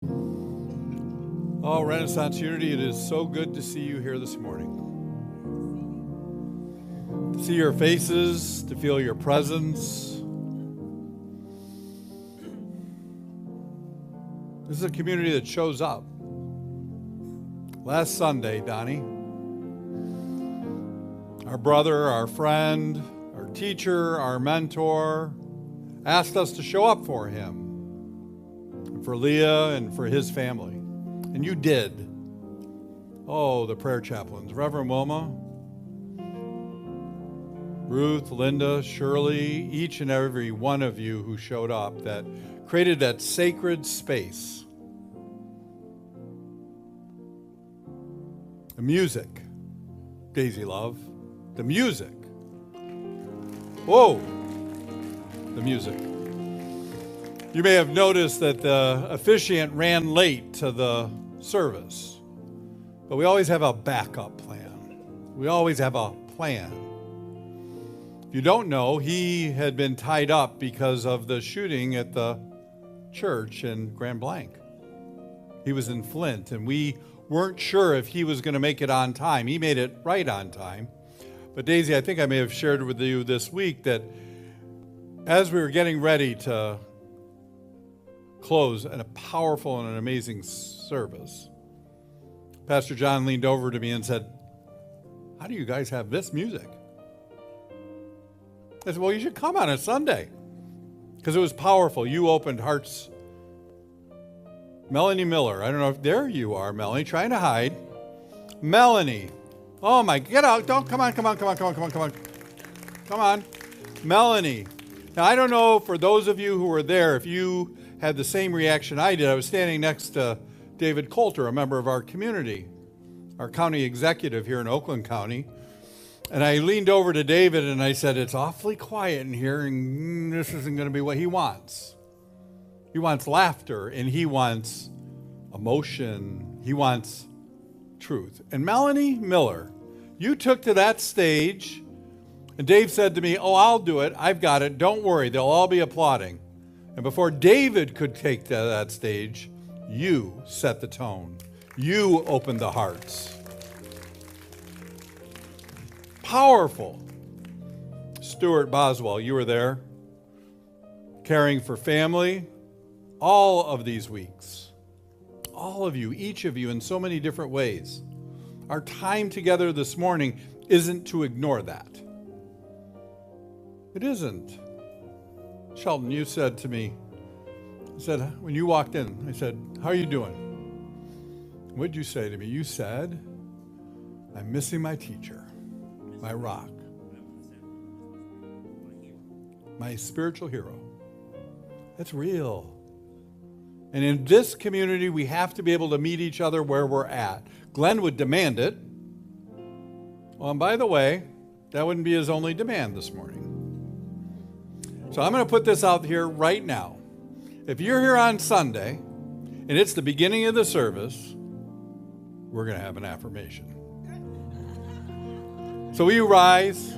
Oh, Renaissance Unity, it is so good to see you here this morning. To see your faces, to feel your presence. This is a community that shows up. Last Sunday, Donnie, our brother, our friend, our teacher, our mentor, asked us to show up for him, and for Leah, and for his family. And you did. Oh, the prayer chaplains. Reverend Wilma, Ruth, Linda, Shirley, each and every one of you who showed up that created that sacred space. The music, Daisy Love, the music. Whoa, the music. You may have noticed that the officiant ran late to the service, but we always have a backup plan. We always have a plan. If you don't know, he had been tied up because of the shooting at the church in Grand Blanc. He was in Flint, and we weren't sure if he was going to make it on time. He made it right on time. But Daisy, I think I may have shared with you this week that as we were getting ready to close a powerful and an amazing service, Pastor John leaned over to me and said, "How do you guys have this music?" I said, "Well, you should come on a Sunday," because it was powerful. You opened hearts. Melanie Miller, I don't know if, there you are, Melanie, trying to hide. Melanie, oh my, get out, don't, come on. Melanie, now I don't know, for those of you who were there, if you had the same reaction I did. I was standing next to David Coulter, a member of our community, our county executive here in Oakland County. And I leaned over to David and I said, "It's awfully quiet in here, and this isn't going to be what he wants. He wants laughter, and he wants emotion. He wants truth." And Melanie Miller, you took to that stage, and Dave said to me, "Oh, I'll do it. I've got it. Don't worry. They'll all be applauding." And before David could take to that stage, you set the tone. You opened the hearts. Powerful. Stuart Boswell, you were there, caring for family all of these weeks. All of you, each of you, in so many different ways. Our time together this morning isn't to ignore that. It isn't. Sheldon, you said to me, when you walked in, I said, "How are you doing?" What'd you say to me? You said, "I'm missing my teacher, my rock, my spiritual hero." That's real. And in this community, we have to be able to meet each other where we're at. Glenn would demand it. Well, and by the way, that wouldn't be his only demand this morning. So I'm going to put this out here right now. If you're here on Sunday, and it's the beginning of the service, we're going to have an affirmation. So will you rise?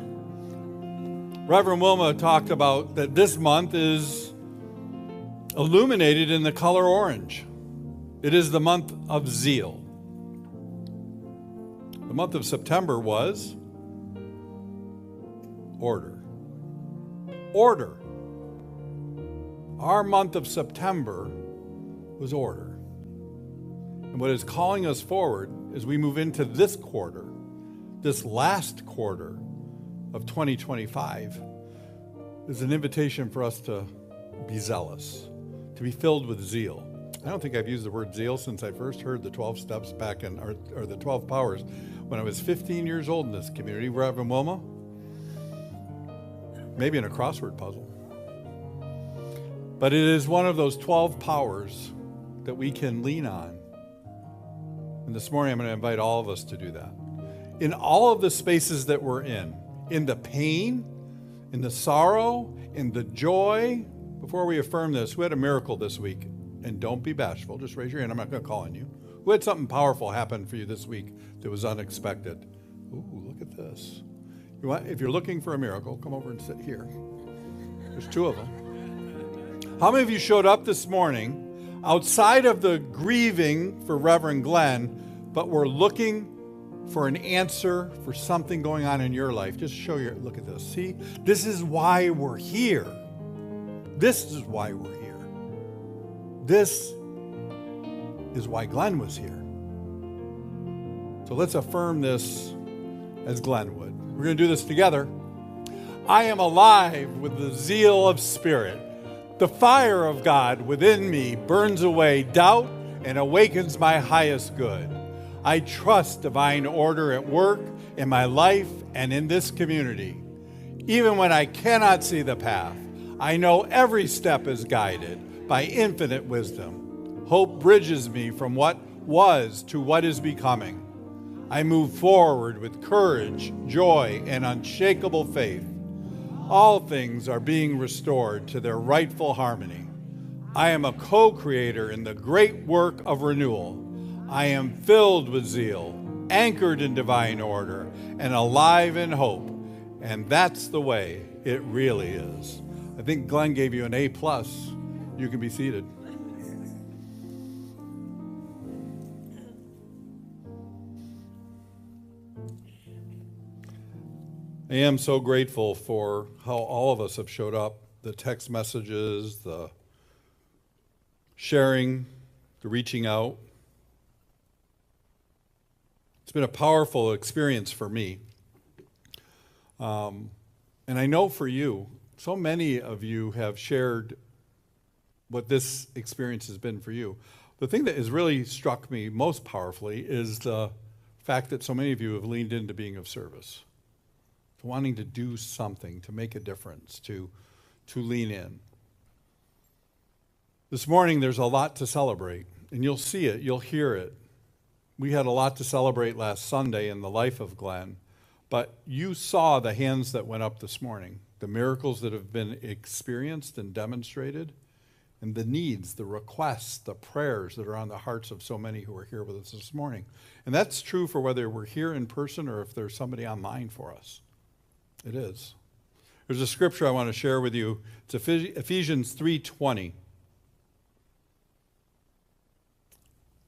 Reverend Wilma talked about that this month is illuminated in the color orange. It is the month of zeal. The month of September was order. Order. Our month of September was order. And what is calling us forward as we move into this quarter, this last quarter of 2025, is an invitation for us to be zealous, to be filled with zeal. I don't think I've used the word zeal since I first heard the 12 steps back in, or the 12 powers, when I was 15 years old in this community. Reverend Wilma? Maybe in a crossword puzzle. But it is one of those 12 powers that we can lean on. And this morning I'm going to invite all of us to do that. In all of the spaces that we're in the pain, in the sorrow, in the joy. Before we affirm this, who had a miracle this week? And don't be bashful, just raise your hand. I'm not going to call on you. Who had something powerful happen for you this week that was unexpected? Ooh, look at this. If you're looking for a miracle, come over and sit here. There's two of them. How many of you showed up this morning outside of the grieving for Reverend Glenn, but we're looking for an answer for something going on in your life. Just look at this. See, this is why we're here. This is why we're here. This is why Glenn was here. So let's affirm this as Glenn would. We're going to do this together. I am alive with the zeal of spirit. The fire of God within me burns away doubt and awakens my highest good. I trust divine order at work in my life and in this community. Even when I cannot see the path, I know every step is guided by infinite wisdom. Hope bridges me from what was to what is becoming. I move forward with courage, joy, and unshakable faith. All things are being restored to their rightful harmony. I am a co-creator in the great work of renewal. I am filled with zeal, anchored in divine order, and alive in hope. And that's the way it really is. I think Glenn gave you an A+. You can be seated. I am so grateful for how all of us have showed up, the text messages, the sharing, the reaching out. It's been a powerful experience for me. And I know for you, so many of you have shared what this experience has been for you. The thing that has really struck me most powerfully is the fact that so many of you have leaned into being of service, to wanting to do something, to make a difference, to lean in. This morning, there's a lot to celebrate, and you'll see it, you'll hear it. We had a lot to celebrate last Sunday in the life of Glenn, but you saw the hands that went up this morning, the miracles that have been experienced and demonstrated, and the needs, the requests, the prayers that are on the hearts of so many who are here with us this morning. And that's true for whether we're here in person or if there's somebody online for us. It is. There's a scripture I want to share with you. It's Ephesians 3:20.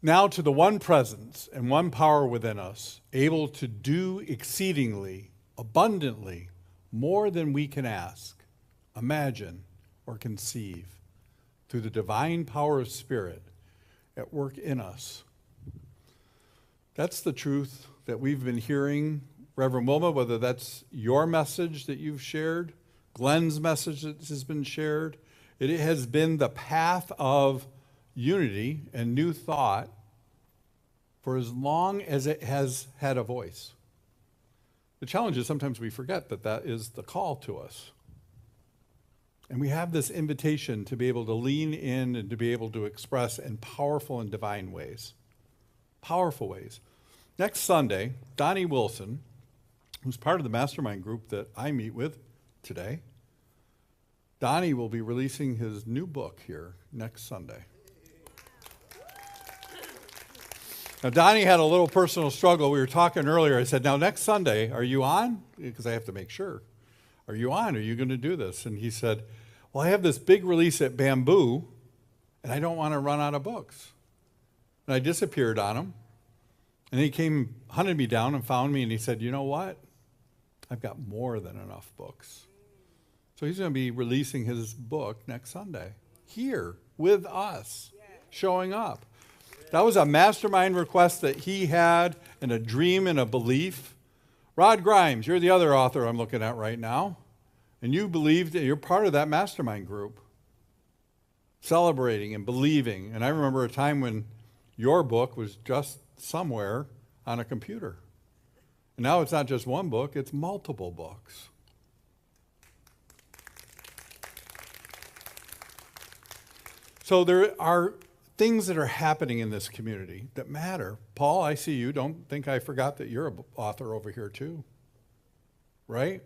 Now to the one presence and one power within us, able to do exceedingly, abundantly, more than we can ask, imagine, or conceive, through the divine power of Spirit at work in us. That's the truth that we've been hearing. Reverend Wilma, whether that's your message that you've shared, Glenn's message that has been shared, it has been the path of unity and new thought for as long as it has had a voice. The challenge is sometimes we forget that that is the call to us. And we have this invitation to be able to lean in and to be able to express in powerful and divine ways. Powerful ways. Next Sunday, Donnie Wilson, who's part of the mastermind group that I meet with today, Donnie will be releasing his new book here next Sunday. Now, Donnie had a little personal struggle. We were talking earlier. I said, now, next Sunday, are you on? Because I have to make sure. Are you on? Are you going to do this? And he said, well, I have this big release at Bamboo, and I don't want to run out of books. And I disappeared on him. And he came, hunted me down and found me, and he said, you know what? I've got more than enough books. So he's going to be releasing his book next Sunday, here with us, showing up. That was a mastermind request that he had, and a dream and a belief. Rod Grimes, you're the other author I'm looking at right now, and you believed that you're part of that mastermind group, celebrating and believing. And I remember a time when your book was just somewhere on a computer. And now it's not just one book, it's multiple books. So there are things that are happening in this community that matter. Paul, I see you. Don't think I forgot that you're an author over here too. Right?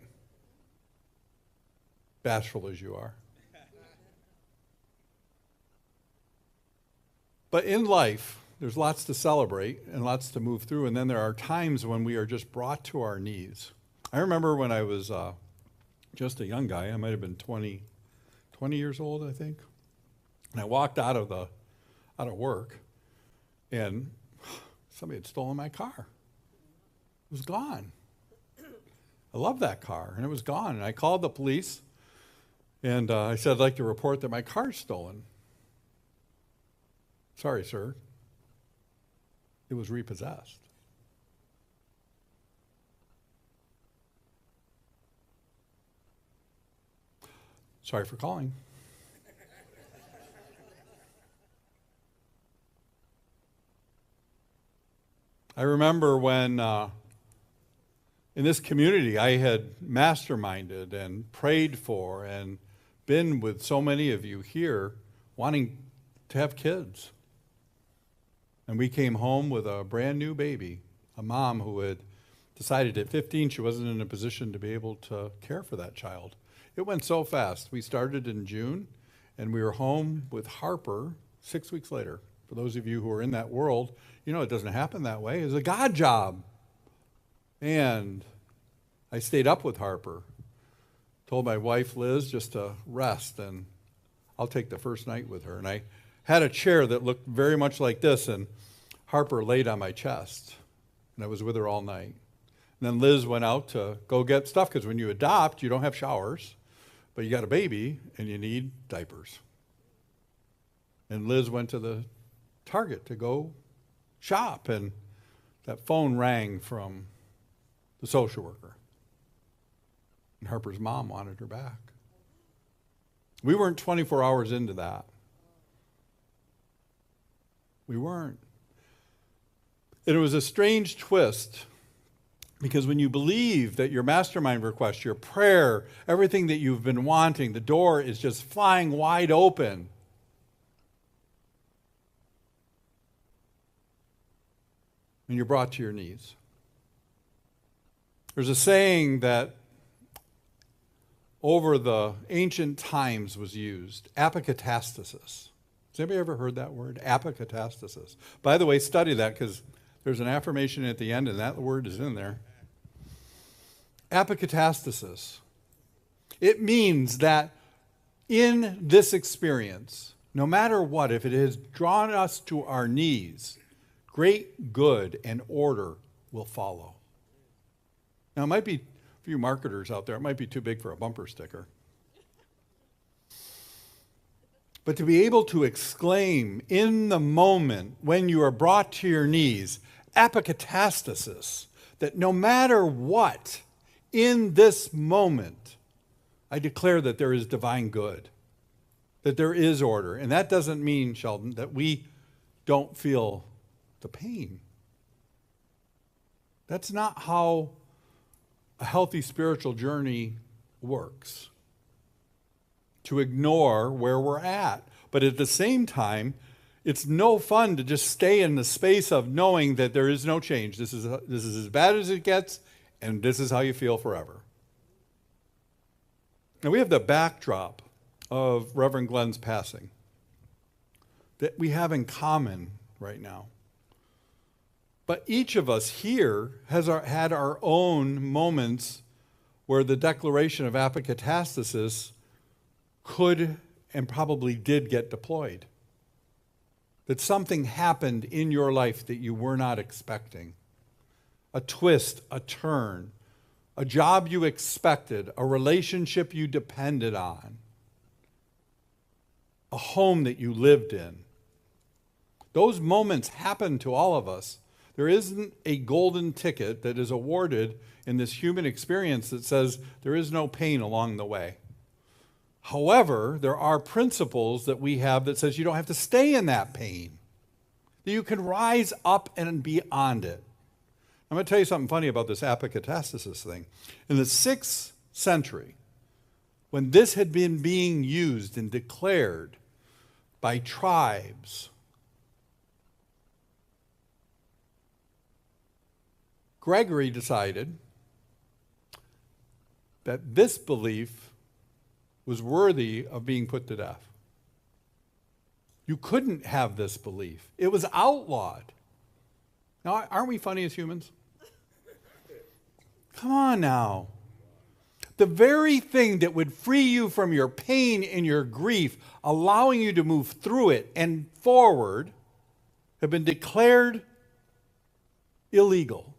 Bashful as you are. But in life, there's lots to celebrate and lots to move through, and then there are times when we are just brought to our knees. I remember when I was just a young guy, I might have been 20 years old, I think, and I walked out of out of work, and somebody had stolen my car. It was gone. I love that car, and it was gone. And I called the police, and I said, I'd like to report that my car's stolen. Sorry, sir. It was repossessed. Sorry for calling. I remember when in this community I had masterminded and prayed for and been with so many of you here wanting to have kids. And we came home with a brand new baby, a mom who had decided at 15 she wasn't in a position to be able to care for that child. It went so fast. We started in June, and we were home with Harper 6 weeks later. For those of you who are in that world, you know it doesn't happen that way. It's a God job. And I stayed up with Harper, told my wife Liz just to rest, and I'll take the first night with her. And I had a chair that looked very much like this, and Harper laid on my chest, and I was with her all night. And then Liz went out to go get stuff, because when you adopt, you don't have showers, but you got a baby, and you need diapers. And Liz went to the Target to go shop, and that phone rang from the social worker. And Harper's mom wanted her back. We weren't 24 hours into that. We weren't. And it was a strange twist, because when you believe that your mastermind request, your prayer, everything that you've been wanting, the door is just flying wide open. And you're brought to your knees. There's a saying that over the ancient times was used, apokatastasis. Has anybody ever heard that word? Apokatastasis. By the way, study that, because there's an affirmation at the end, and that word is in there. Apokatastasis. It means that in this experience, no matter what, if it has drawn us to our knees, great good and order will follow. Now, it might be, for you marketers out there, it might be too big for a bumper sticker. But to be able to exclaim in the moment when you are brought to your knees, apokatastasis, that no matter what, in this moment, I declare that there is divine good, that there is order. And that doesn't mean, Sheldon, that we don't feel the pain. That's not how a healthy spiritual journey works. To ignore where we're at. But at the same time, it's no fun to just stay in the space of knowing that there is no change. This is as bad as it gets, and this is how you feel forever. Now, we have the backdrop of Reverend Glenn's passing that we have in common right now. But each of us here has had our own moments where the declaration of apokatastasis could and probably did get deployed. That something happened in your life that you were not expecting. A twist, a turn, a job you expected, a relationship you depended on, a home that you lived in. Those moments happen to all of us. There isn't a golden ticket that is awarded in this human experience that says there is no pain along the way. However, there are principles that we have that says you don't have to stay in that pain. That you can rise up and beyond it. I'm going to tell you something funny about this apokatastasis thing. In the 6th century, when this had been being used and declared by tribes, Gregory decided that this belief was worthy of being put to death. You couldn't have this belief. It was outlawed. Now, aren't we funny as humans? Come on now. the very thing that would free you from your pain and your grief, allowing you to move through it and forward, have been declared illegal.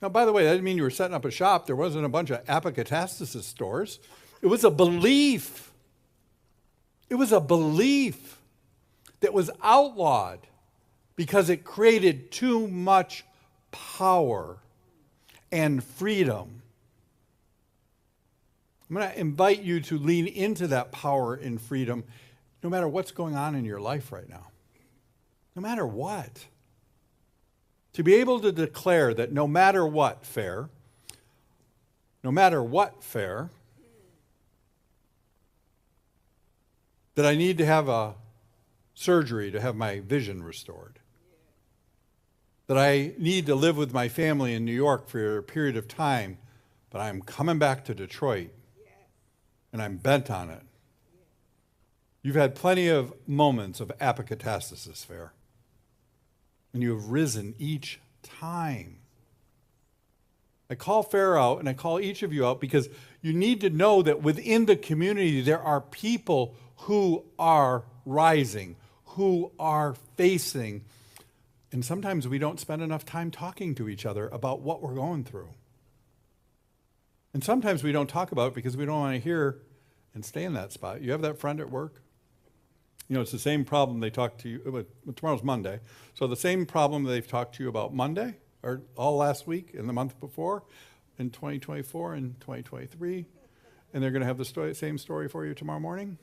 Now, by the way, that didn't mean you were setting up a shop. There wasn't a bunch of apocatastasis stores. It was a belief. It was a belief that was outlawed because it created too much power and freedom. I'm going to invite you to lean into that power and freedom no matter what's going on in your life right now. No matter what. To be able to declare that no matter what, fair, that I need to have a surgery to have my vision restored. That I need to live with my family in New York for a period of time, but I'm coming back to Detroit, and I'm bent on it. You've had plenty of moments of apocatastasis, fair. And you have risen each time. I call Fair out, and I call each of you out because you need to know that within the community there are people who are rising, who are facing. And sometimes we don't spend enough time talking to each other about what we're going through. And sometimes we don't talk about it because we don't want to hear and stay in that spot. You have that friend at work? You know, it's the same problem they talk to you, tomorrow's Monday, so the same problem they've talked to you about Monday, or all last week, and the month before, in 2024 and 2023, and they're going to have the same story for you tomorrow morning?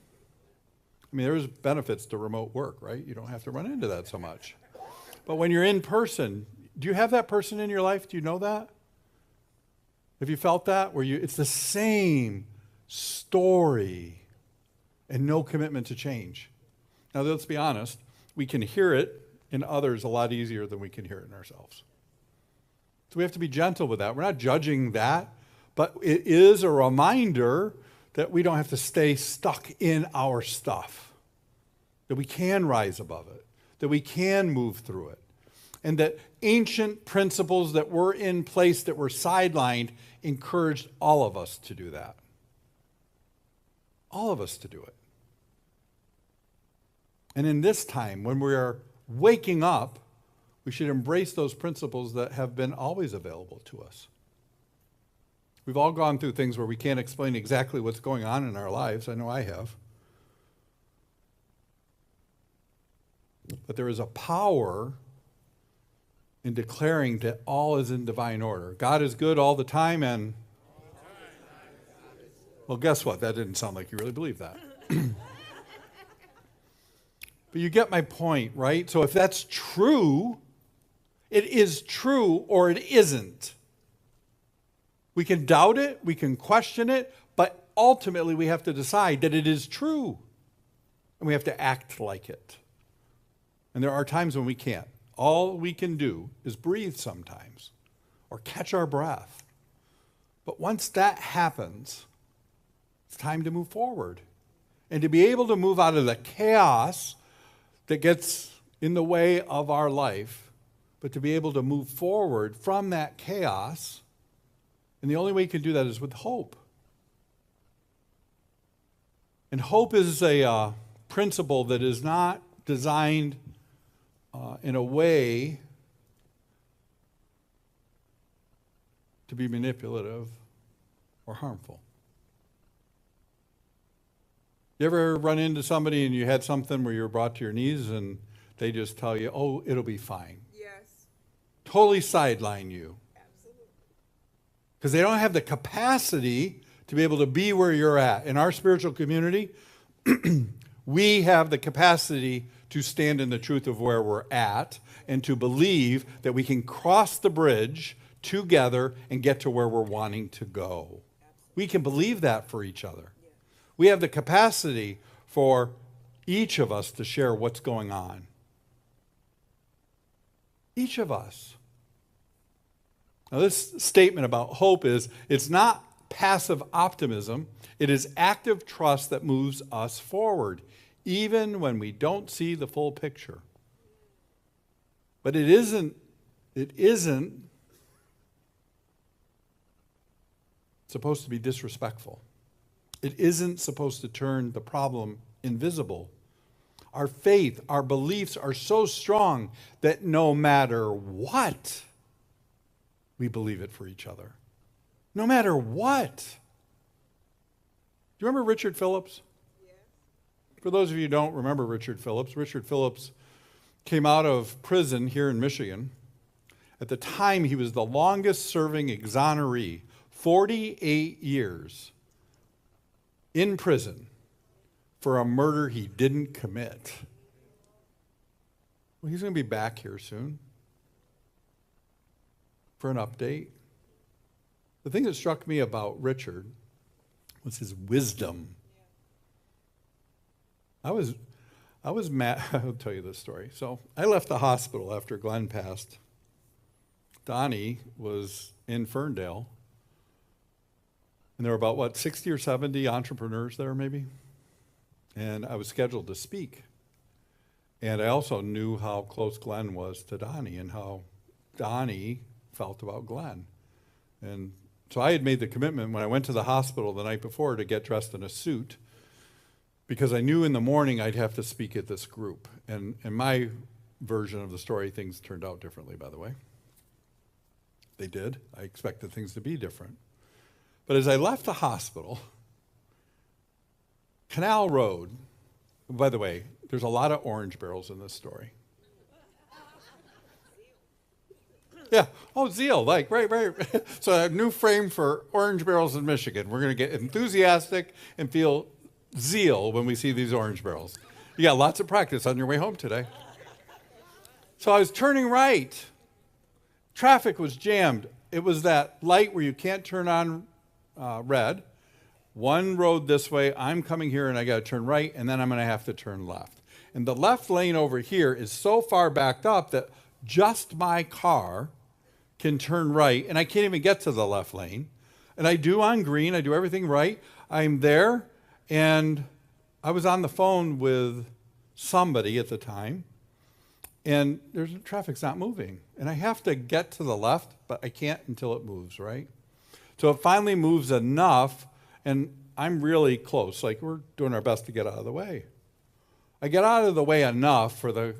I mean, there's benefits to remote work, right? You don't have to run into that so much. But when you're in person, do you have that person in your life? Do you know that? Have you felt that? It's the same story and no commitment to change. Now, let's be honest, we can hear it in others a lot easier than we can hear it in ourselves. So we have to be gentle with that. We're not judging that, but it is a reminder that we don't have to stay stuck in our stuff, that we can rise above it, that we can move through it, and that ancient principles that were in place that were sidelined encouraged all of us to do that. All of us to do it. And in this time, when we are waking up, we should embrace those principles that have been always available to us. We've all gone through things where we can't explain exactly what's going on in our lives. I know I have. But there is a power in declaring that all is in divine order. God is good all the time, and well, guess what? That didn't sound like you really believe that. But you get my point, right? So if that's true, it is true or it isn't. We can doubt it, we can question it, but ultimately we have to decide that it is true. And we have to act like it. And there are times when we can't. All we can do is breathe sometimes or catch our breath. But once that happens, it's time to move forward. And to be able to move out of the chaos that gets in the way of our life, but to be able to move forward from that chaos, and the only way you can do that is with hope. And hope is a principle that is not designed in a way to be manipulative or harmful. You ever run into somebody and you had something where you were brought to your knees and they just tell you, oh, it'll be fine? Yes. Totally sideline you. Absolutely. Because they don't have the capacity to be able to be where you're at. In our spiritual community, we have the capacity to stand in the truth of where we're at and to believe that we can cross the bridge together and get to where we're wanting to go. Absolutely. We can believe that for each other. We have the capacity for each of us to share what's going on. Each of us. Now, this statement about hope it's not passive optimism. It is active trust that moves us forward, even when we don't see the full picture. But it isn't It's supposed to be disrespectful. It isn't supposed to turn the problem invisible. Our faith, our beliefs are so strong that no matter what, we believe it for each other. No matter what. Do you remember Richard Phillips? Yes. For those of you who don't remember Richard Phillips came out of prison here in Michigan. At the time, he was the longest serving exoneree, 48 years in prison for a murder he didn't commit. Well, he's going to be back here soon for an update. The thing that struck me about Richard was his wisdom. I was mad. I'll tell you this story. So I left the hospital after Glenn passed. Donnie was in Ferndale, and there were about, 60 or 70 entrepreneurs there maybe? And I was scheduled to speak. And I also knew how close Glenn was to Donnie and how Donnie felt about Glenn. And so I had made the commitment when I went to the hospital the night before to get dressed in a suit because I knew in the morning I'd have to speak at this group. And in my version of the story, things turned out differently, by the way. They did. I expected things to be different. But as I left the hospital, Canal Road, by the way, there's a lot of orange barrels in this story. Yeah, zeal, right. So a new frame for orange barrels in Michigan. We're going to get enthusiastic and feel zeal when we see these orange barrels. You got lots of practice on your way home today. So I was turning right. Traffic was jammed. It was that light where you can't turn on red. One road this way, I'm coming here and I got to turn right, and then I'm going to have to turn left. And the left lane over here is so far backed up that just my car can turn right, and I can't even get to the left lane. And I do on green, I do everything right. I'm there, and I was on the phone with somebody at the time, and traffic's not moving. And I have to get to the left, but I can't until it moves, right? So it finally moves enough, and I'm really close. Like, we're doing our best to get out of the way. I get out of the way enough for the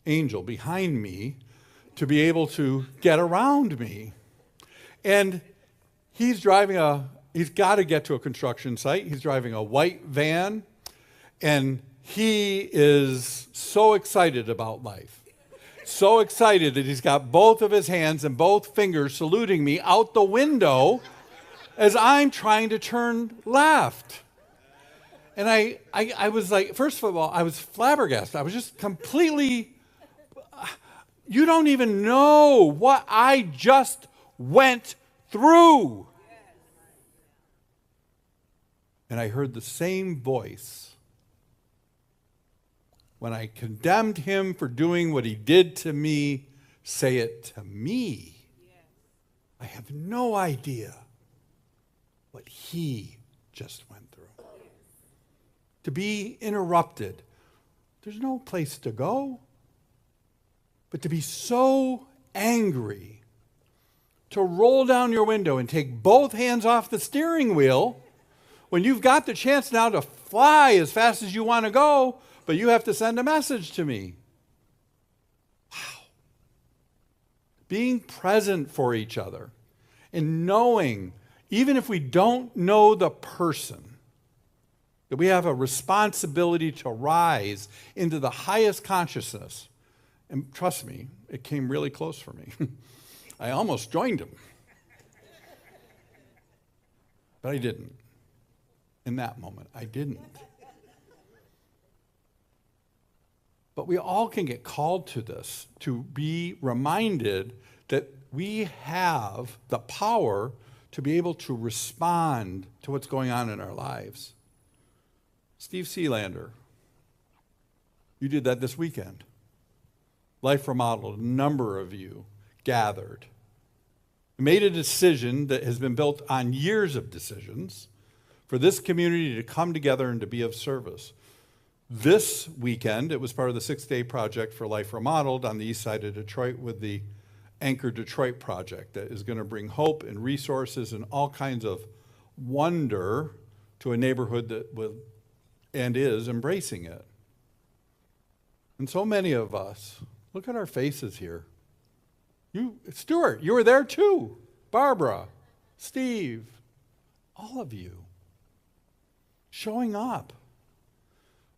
angel behind me to be able to get around me. And he's got to get to a construction site. He's driving a white van, and he is so excited about life. So excited that he's got both of his hands and both fingers saluting me out the window as I'm trying to turn left. And I was like, first of all, I was flabbergasted. I was just completely, you don't even know what I just went through. And I heard the same voice when I condemned him for doing what he did to me, say it to me. I have no idea what he just went through. To be interrupted, there's no place to go. But to be so angry, to roll down your window and take both hands off the steering wheel when you've got the chance now to fly as fast as you want to go, but you have to send a message to me. Wow. Being present for each other and knowing, even if we don't know the person, that we have a responsibility to rise into the highest consciousness. And trust me, it came really close for me. I almost joined him. But I didn't. In that moment, I didn't. But we all can get called to this, to be reminded that we have the power to be able to respond to what's going on in our lives. Steve Tillander, you did that this weekend. Life Remodeled, a number of you gathered, made a decision that has been built on years of decisions for this community to come together and to be of service. This weekend, it was part of the 6-day project for Life Remodeled on the east side of Detroit with the Anchor Detroit project that is going to bring hope and resources and all kinds of wonder to a neighborhood that will and is embracing it. And so many of us, look at our faces here. Stuart, you were there too. Barbara, Steve, all of you showing up.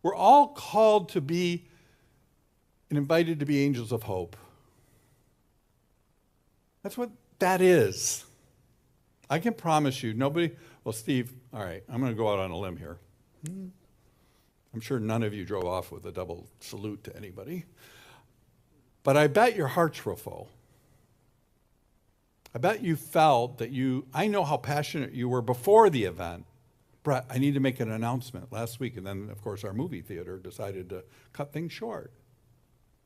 We're all called to be and invited to be angels of hope. That's what that is. I can promise you, nobody, well, Steve, all right, I'm going to go out on a limb here. I'm sure none of you drove off with a double salute to anybody. But I bet your hearts were full. I bet you felt that I know how passionate you were before the event. Brett, I need to make an announcement last week. And then, of course, our movie theater decided to cut things short.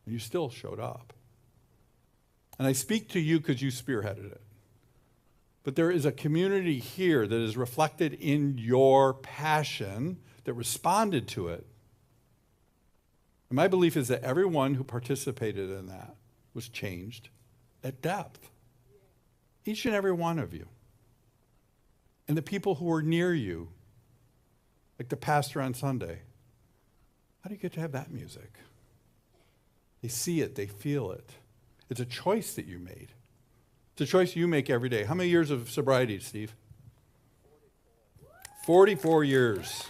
And you still showed up. And I speak to you because you spearheaded it. But there is a community here that is reflected in your passion that responded to it. And my belief is that everyone who participated in that was changed at depth. Each and every one of you. And the people who were near you, like the pastor on Sunday. How do you get to have that music? They see it, they feel it. It's a choice that you made. It's a choice you make every day. How many years of sobriety, Steve? 44 years.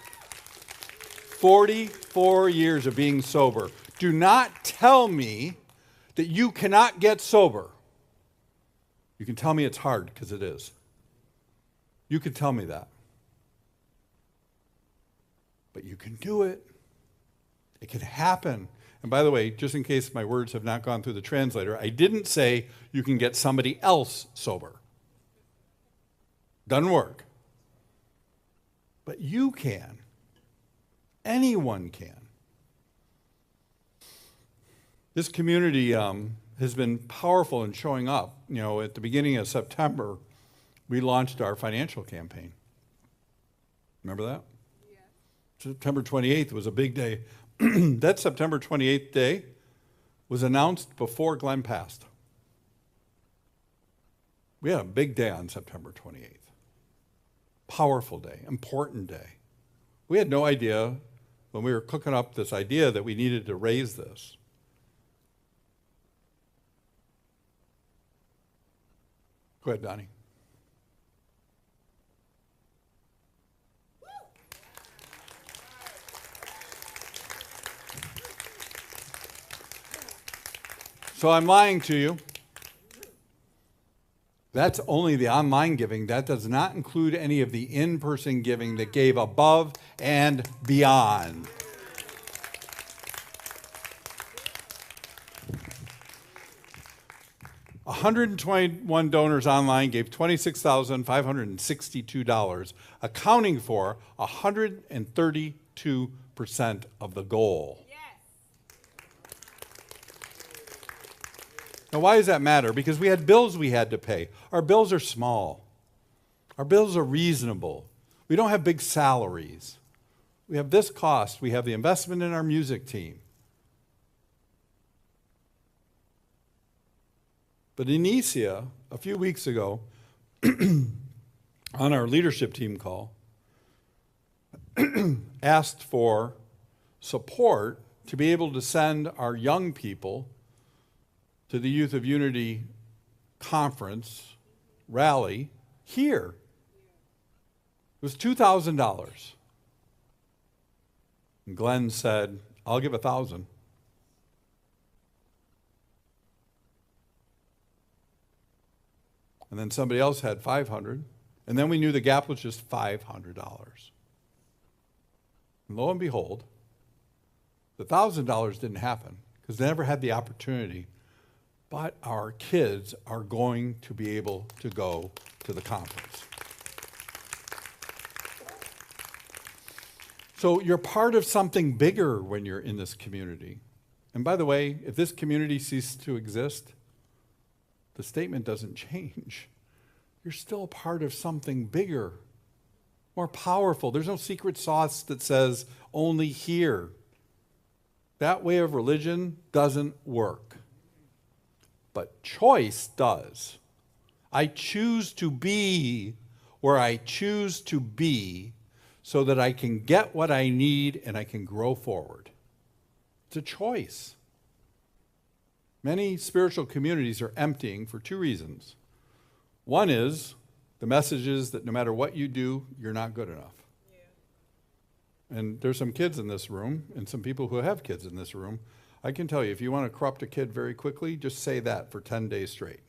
44 years of being sober. Do not tell me that you cannot get sober. You can tell me it's hard, because it is. You can tell me that. But you can do it. It can happen. And by the way, just in case my words have not gone through the translator, I didn't say you can get somebody else sober. Doesn't work. But you can. Anyone can. This community has been powerful in showing up. You know, at the beginning of September, we launched our financial campaign. Remember that? Yeah. September 28th was a big day. That September 28th day was announced before Glenn passed. We had a big day on September 28th. Powerful day, important day. We had no idea when we were cooking up this idea that we needed to raise this. Go ahead, Donnie. So I'm lying to you. That's only the online giving. That does not include any of the in-person giving that gave above and beyond. $121 donors online gave $26,562, accounting for 132% of the goal. Now, why does that matter? Because we had bills we had to pay. Our bills are small. Our bills are reasonable. We don't have big salaries. We have this cost. We have the investment in our music team. But Inicia, a few weeks ago, on our leadership team call, asked for support to be able to send our young people to the Youth of Unity conference rally here. It was $2,000. And Glenn said, I'll give $1,000. And then somebody else had $500. And then we knew the gap was just $500. And lo and behold, the $1,000 didn't happen because they never had the opportunity. But our kids are going to be able to go to the conference. So you're part of something bigger when you're in this community. And by the way, if this community ceases to exist, the statement doesn't change. You're still a part of something bigger, more powerful. There's no secret sauce that says only here. That way of religion doesn't work. but choice does. I choose to be where I choose to be so that I can get what I need and I can grow forward. It's a choice. Many spiritual communities are emptying for two reasons. One is the message is that no matter what you do, you're not good enough. Yeah. And there's some kids in this room and some people who have kids in this room. I can tell you, if you want to corrupt a kid very quickly, just say that for 10 days straight.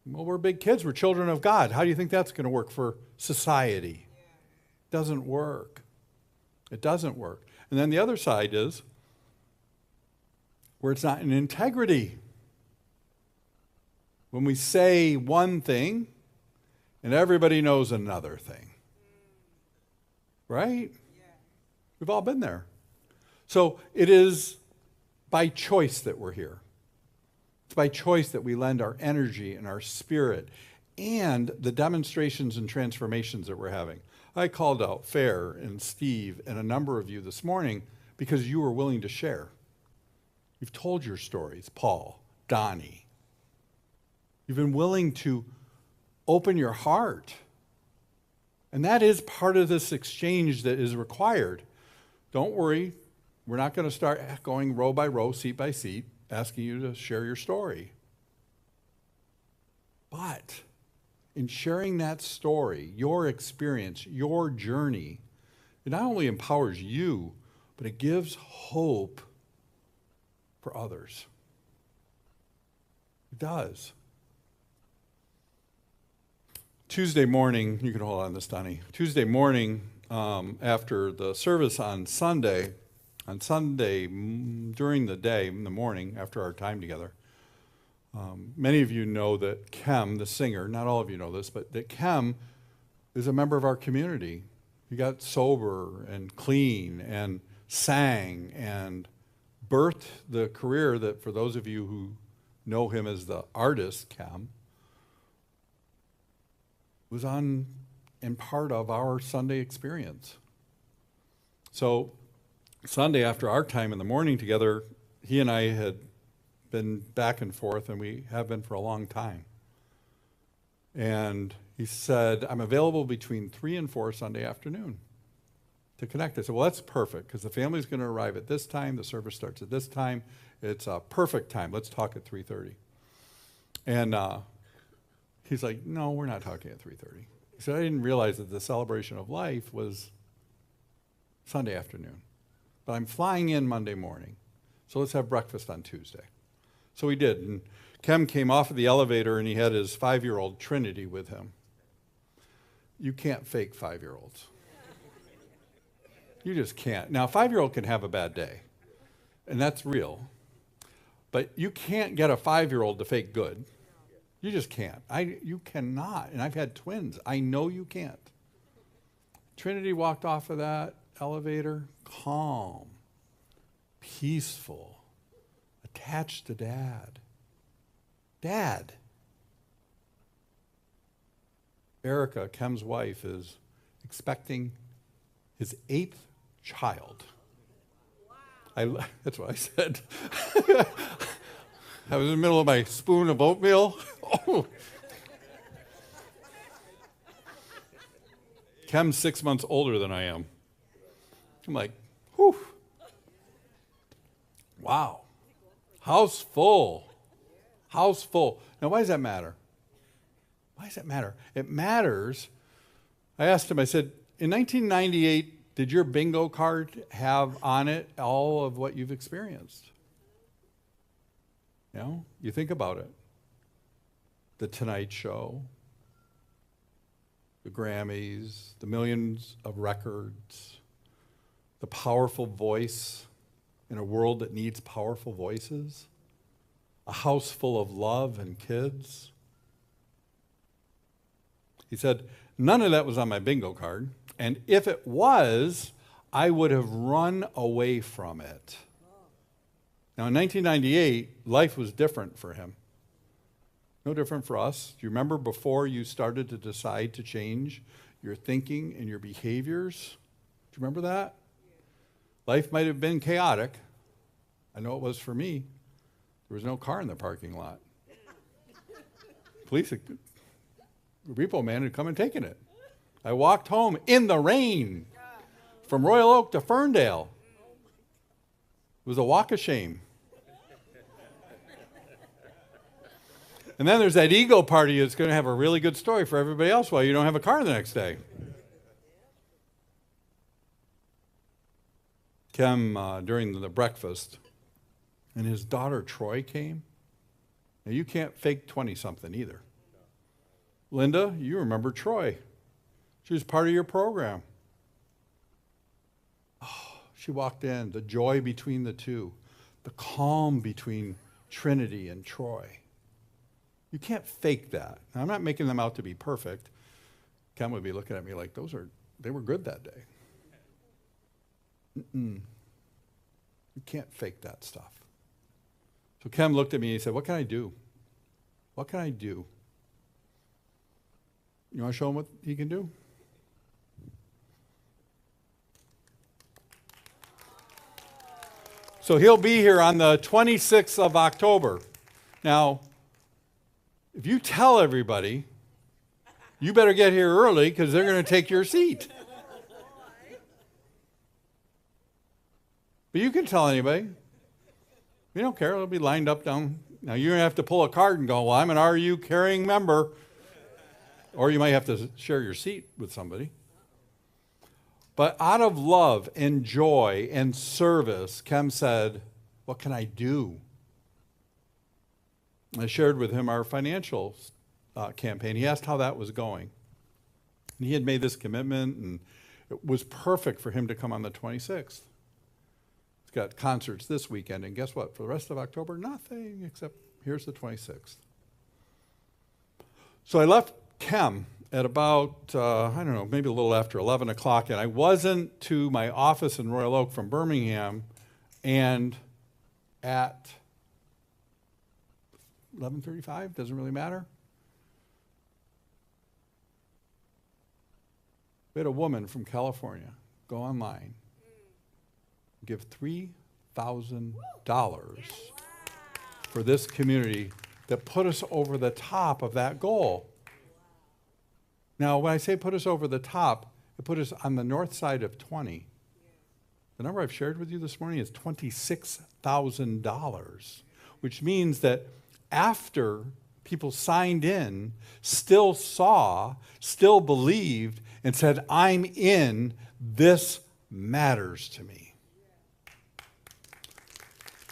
Well, we're big kids. We're children of God. How do you think that's going to work for society? It doesn't work. It doesn't work. And then the other side is where it's not in integrity. When we say one thing and everybody knows another thing. Right? We've all been there. So it is by choice that we're here. It's by choice that we lend our energy and our spirit and the demonstrations and transformations that we're having. I called out Fair and Steve and a number of you this morning because you were willing to share. You've told your stories, Paul, Donnie. You've been willing to open your heart. And that is part of this exchange that is required. Don't worry, we're not going to start going row by row, seat by seat, asking you to share your story. But in sharing that story, your experience, your journey, it not only empowers you, but it gives hope for others. It does. Tuesday morning, you can hold on this, Donnie. Tuesday morning, after the service on Sunday, during the day, in the morning, after our time together, many of you know that Kem, the singer, not all of you know this, but that Kem is a member of our community. He got sober and clean and sang and birthed the career that, for those of you who know him as the artist, Kem, was on and part of our Sunday experience. So Sunday, after our time in the morning together, he and I had been back and forth, and we have been for a long time. And he said, I'm available between 3 and 4 Sunday afternoon to connect. I said, well, that's perfect, because the family's going to arrive at this time. The service starts at this time. It's a perfect time. Let's talk at 3:30. And he's like, no, we're not talking at 3:30. He said, I didn't realize that the celebration of life was Sunday afternoon. But I'm flying in Monday morning, so let's have breakfast on Tuesday. So we did, and Kem came off of the elevator, and he had his 5-year-old Trinity with him. You can't fake 5-year-olds. You just can't. Now, a 5-year-old can have a bad day, and that's real. But you can't get a 5-year-old to fake good. You just can't. You cannot. And I've had twins. I know you can't. Trinity walked off of that elevator calm, peaceful, attached to Dad. Dad. Erica, Kem's wife, is expecting his 8th child. That's what I said. I was in the middle of my spoon of oatmeal. Oh. Kem's 6 months older than I am. I'm like, whew. Wow. House full. House full. Now, why does that matter? Why does that matter? It matters. I asked him, I said, in 1998, did your bingo card have on it all of what you've experienced? You know, you think about it. The Tonight Show, the Grammys, the millions of records, the powerful voice in a world that needs powerful voices, a house full of love and kids. He said, none of that was on my bingo card, and if it was, I would have run away from it. Now, in 1998, life was different for him. No different for us. Do you remember before you started to decide to change your thinking and your behaviors? Do you remember that? Life might have been chaotic. I know it was for me. There was no car in the parking lot. Police, repo man had come and taken it. I walked home in the rain from Royal Oak to Ferndale. It was a walk of shame. And then there's that ego party that's going to have a really good story for everybody else while you don't have a car the next day. Kim, during the breakfast, and his daughter Troy came. Now, you can't fake 20-something either. Linda, you remember Troy. She was part of your program. Oh, she walked in, the joy between the two, the calm between Trinity and Troy. You can't fake that. Now, I'm not making them out to be perfect. Ken would be looking at me like, they were good that day. You can't fake that stuff. So Ken looked at me and he said, what can I do? What can I do? You want to show him what he can do? So he'll be here on the 26th of October. Now, if you tell everybody, you better get here early because they're going to take your seat. But you can tell anybody. We don't care. It'll be lined up down. Now, you're going to have to pull a card and go, well, I'm an RU carrying member. Or you might have to share your seat with somebody. But out of love and joy and service, Kem said, what can I do? I shared with him our financial campaign. He asked how that was going. And he had made this commitment, and it was perfect for him to come on the 26th. He's got concerts this weekend, and guess what? For the rest of October, nothing except here's the 26th. So I left Kem at about, maybe a little after 11 o'clock, and I wasn't to my office in Royal Oak from Birmingham, and at 11:35, doesn't really matter. We had a woman from California go online, give $3,000 for this community that put us over the top of that goal. Now, when I say put us over the top, it put us on the north side of 20. The number I've shared with you this morning is $26,000, which means that after people signed in, still saw, still believed, and said, I'm in, this matters to me.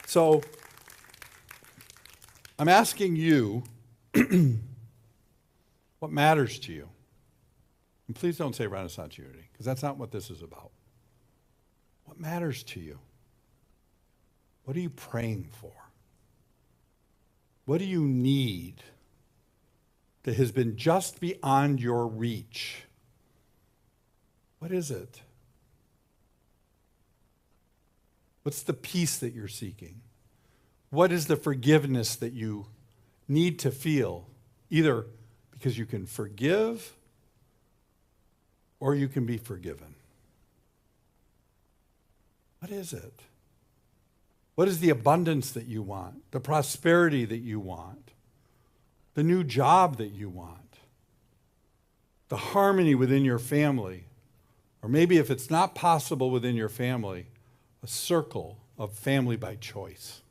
So, I'm asking you, what matters to you? And please don't say Renaissance Unity, because that's not what this is about. What matters to you? What are you praying for? What do you need that has been just beyond your reach? What is it? What's the peace that you're seeking? What is the forgiveness that you need to feel? Either because you can forgive or you can be forgiven. What is it? What is the abundance that you want? The prosperity that you want? The new job that you want? The harmony within your family? Or maybe if it's not possible within your family, a circle of family by choice.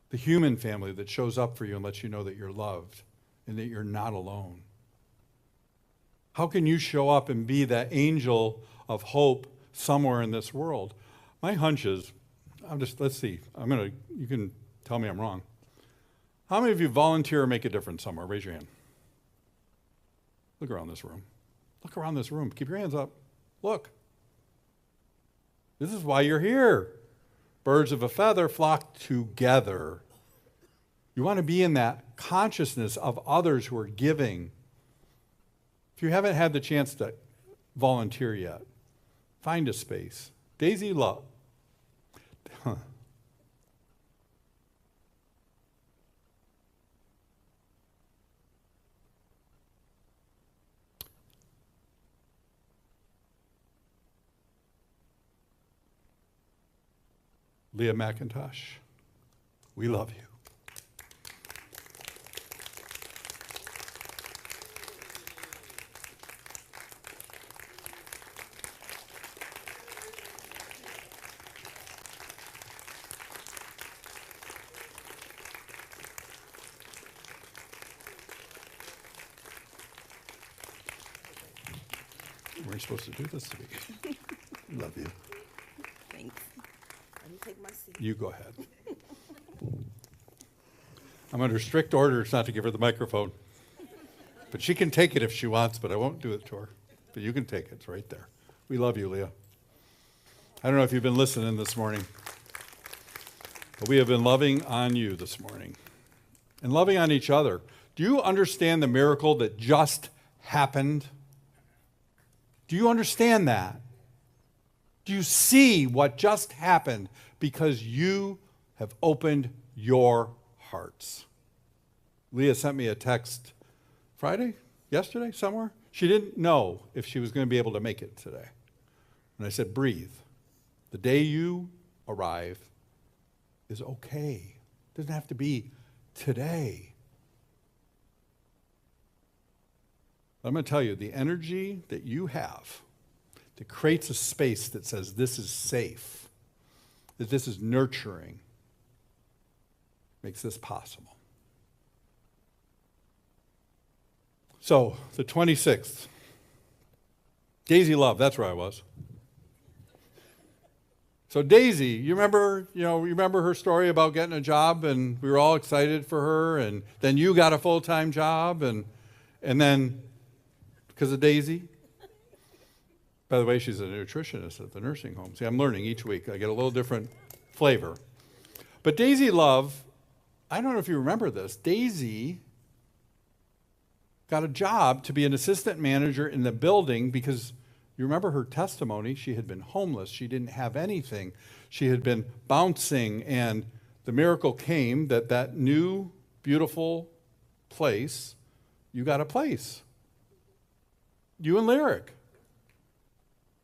The human family that shows up for you and lets you know that you're loved and that you're not alone. How can you show up and be that angel of hope somewhere in this world? My hunch is, let's see, you can tell me I'm wrong. How many of you volunteer or make a difference somewhere? Raise your hand. Look around this room. Look around this room. Keep your hands up. Look. This is why you're here. Birds of a feather flock together. You want to be in that consciousness of others who are giving. If you haven't had the chance to volunteer yet, find a space. Daisy Love. Leah McIntosh, we love you. We're supposed to do this to me. Love you. Thanks. Let me take my seat. You go ahead. I'm under strict orders not to give her the microphone. But she can take it if she wants, but I won't do it to her. But you can take it. It's right there. We love you, Leah. I don't know if you've been listening this morning, but we have been loving on you this morning and loving on each other. Do you understand the miracle that just happened? Do you understand that? Do you see what just happened because you have opened your hearts? Leah sent me a text Friday, yesterday, somewhere. She didn't know if she was going to be able to make it today. And I said, breathe. The day you arrive is okay. It doesn't have to be today. I'm going to tell you, the energy that you have that creates a space that says this is safe, that this is nurturing, makes this possible. So, the 26th, Daisy Love, that's where I was. So Daisy, you remember her story about getting a job, and we were all excited for her, and then you got a full-time job, and then because of Daisy. By the way, she's a nutritionist at the nursing home. See, I'm learning each week. I get a little different flavor. But Daisy Love, I don't know if you remember this, Daisy got a job to be an assistant manager in the building because you remember her testimony. She had been homeless. She didn't have anything. She had been bouncing, and the miracle came that new, beautiful place, you got a place. You and Lyric.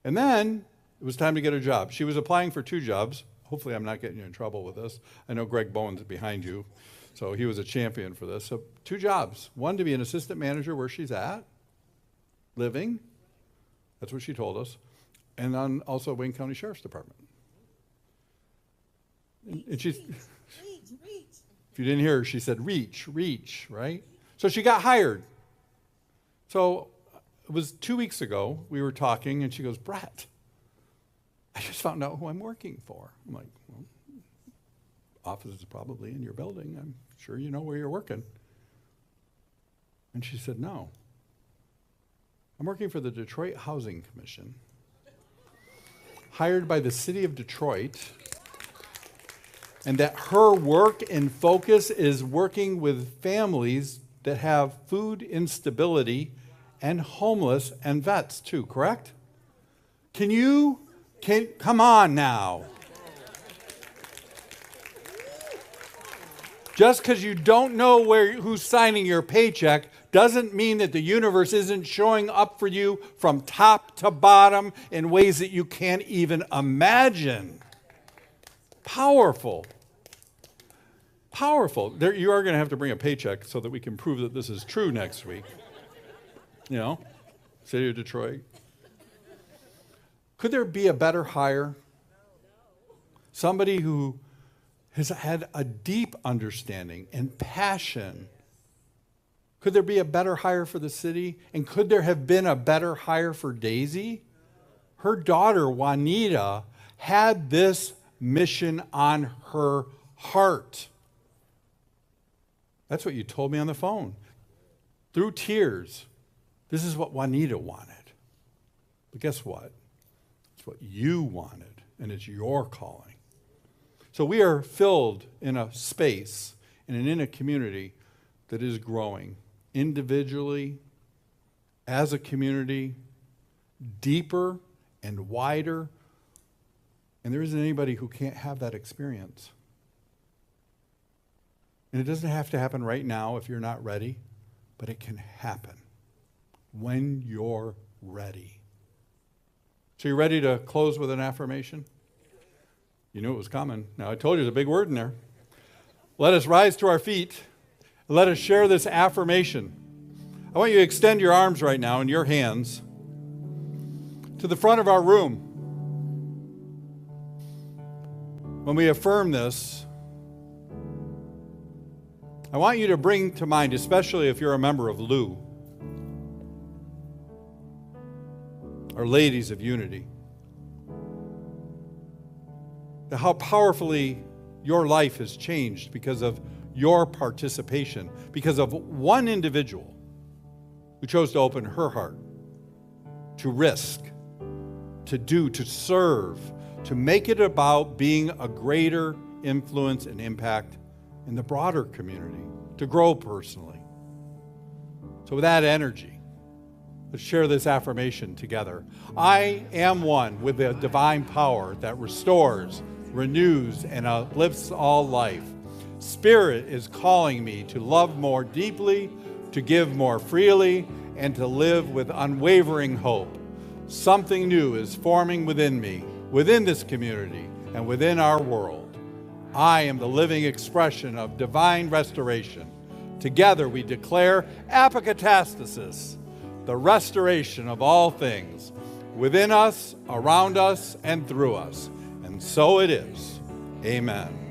And then it was time to get a job. She was applying for 2 jobs. Hopefully I'm not getting you in trouble with this. I know Greg Bowen's behind you, so he was a champion for this. So 2 jobs. One to be an assistant manager where she's at, living. That's what she told us. And then also Wayne County Sheriff's Department. And she, if you didn't hear her, she said, reach, right? So she got hired. So it was 2 weeks ago, we were talking, and she goes, Brett, I just found out who I'm working for. I'm like, well, office is probably in your building. I'm sure you know where you're working. And she said, no. I'm working for the Detroit Housing Commission, hired by the city of Detroit, and that her work and focus is working with families that have food instability and homeless and vets too, correct? Come on now. Just because you don't know who's signing your paycheck doesn't mean that the universe isn't showing up for you from top to bottom in ways that you can't even imagine. Powerful. Powerful. You are going to have to bring a paycheck so that we can prove that this is true next week. You know, City of Detroit. Could there be a better hire? Somebody who has had a deep understanding and passion. Could there be a better hire for the city? And could there have been a better hire for Daisy? Her daughter, Juanita, had this mission on her heart. That's what you told me on the phone. Through tears, this is what Juanita wanted. But guess what? It's what you wanted, and it's your calling. So we are filled in a space and in a community that is growing individually, as a community, deeper and wider. And there isn't anybody who can't have that experience. And it doesn't have to happen right now if you're not ready, but it can happen when you're ready. So you ready to close with an affirmation? You knew it was coming. Now, I told you there's a big word in there. Let us rise to our feet. Let us share this affirmation. I want you to extend your arms right now and your hands to the front of our room. When we affirm this, I want you to bring to mind, especially if you're a member of Lou, or Ladies of Unity, how powerfully your life has changed because of your participation, because of one individual who chose to open her heart, to risk, to do, to serve, to make it about being a greater influence and impact in the broader community, to grow personally. So with that energy, let's share this affirmation together. I am one with the divine power that restores, renews, and uplifts all life. Spirit is calling me to love more deeply, to give more freely, and to live with unwavering hope. Something new is forming within me, within this community, and within our world. I am the living expression of divine restoration. Together we declare apokatastasis, the restoration of all things, within us, around us, and through us. And so it is. Amen.